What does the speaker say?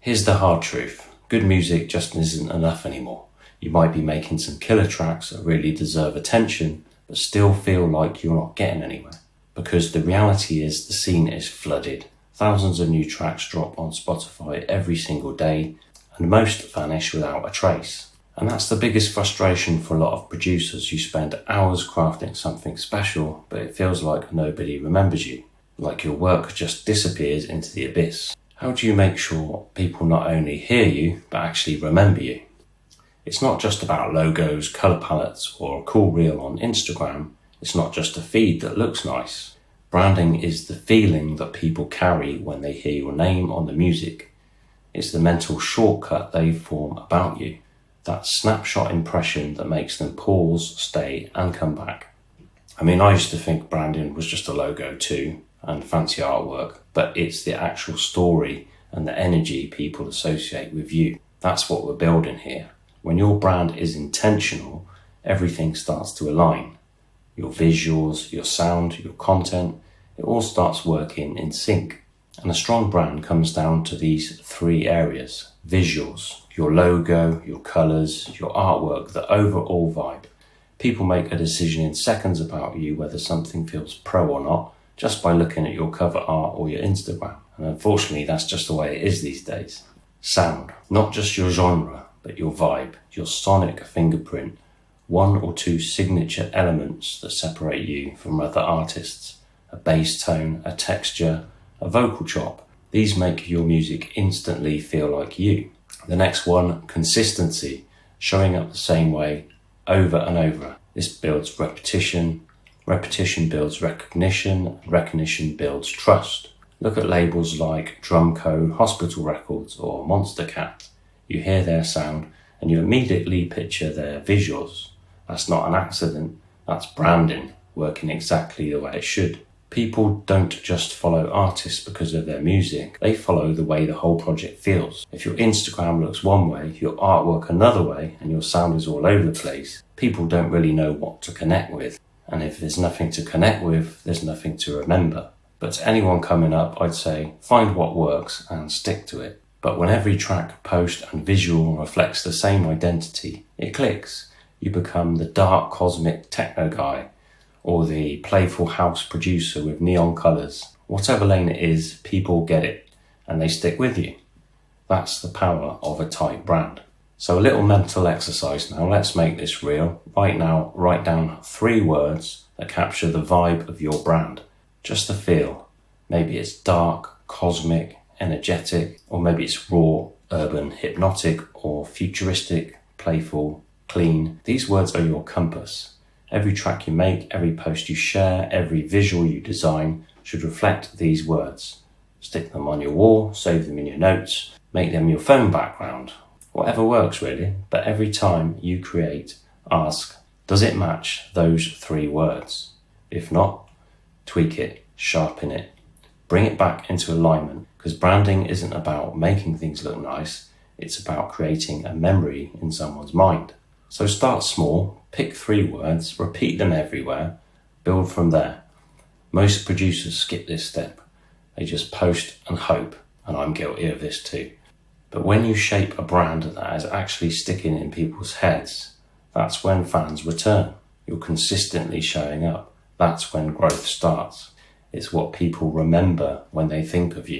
Here's the hard truth. Good music just isn't enough anymore. You might be making some killer tracks that really deserve attention, but still feel like you're not getting anywhere. Because the reality is the scene is flooded. Thousands of new tracks drop on Spotify every single day, and most vanish without a trace. And that's the biggest frustration for a lot of producers who spend hours crafting something special, but it feels like nobody remembers you. Like your work just disappears into the abyss. How do you make sure people not only hear you, but actually remember you? It's not just about logos, colour palettes, or a cool reel on Instagram. It's not just a feed that looks nice. Branding is the feeling that people carry when they hear your name on the music. It's the mental shortcut they form about you. That snapshot impression that makes them pause, stay, and come back. I used to think branding was just a logo too, and fancy artwork, but it's the actual story and the energy people associate with you. That's what we're building here. When your brand is intentional, everything starts to align. Your visuals, your sound, your content, it all starts working in sync. And a strong brand comes down to these three areas. Visuals, your logo, your colours, your artwork, the overall vibe. People make a decision in seconds about you whether something feels pro or not, just by looking at your cover art or your Instagram. And unfortunately, that's just the way it is these days. Sound, not just your genre, but your vibe, your sonic fingerprint, one or two signature elements that separate you from other artists, a bass tone, a texture, a vocal chop. These make your music instantly feel like you. The next one, consistency, showing up the same way over and over. This builds repetition. Repetition builds recognition. Recognition builds trust. Look at labels like Drumco, Hospital Records, or Monster Cat. You hear their sound and you immediately picture their visuals. That's not an accident. That's branding, working exactly the way it should. People don't just follow artists because of their music. They follow the way the whole project feels. If your Instagram looks one way, your artwork another way, and your sound is all over the place, people don't really know what to connect with. And if there's nothing to connect with, there's nothing to remember. But to anyone coming up, I'd say find what works and stick to it. But when every track, post and visual reflects the same identity, it clicks. You become the dark cosmic techno guy, or the playful house producer with neon colours. Whatever lane it is, people get it, and they stick with you. That's the power of a tight brand. So a little mental exercise now, let's make this real. Right now, write down 3 words that capture the vibe of your brand. Just the feel. Maybe it's dark, cosmic, energetic, or maybe it's raw, urban, hypnotic, or futuristic, playful, clean. These words are your compass. Every track you make, every post you share, every visual you design should reflect these words. Stick them on your wall, save them in your notes, make them your phone background. Whatever works really, but every time you create, ask, does it match those 3 words? If not, tweak it, sharpen it, bring it back into alignment, because branding isn't about making things look nice, it's about creating a memory in someone's mind. So start small, pick 3 words, repeat them everywhere, build from there. Most producers skip this step. They just post and hope, and I'm guilty of this too. But when you shape a brand that is actually sticking in people's heads, that's when fans return. You're consistently showing up. That's when growth starts. It's what people remember when they think of you.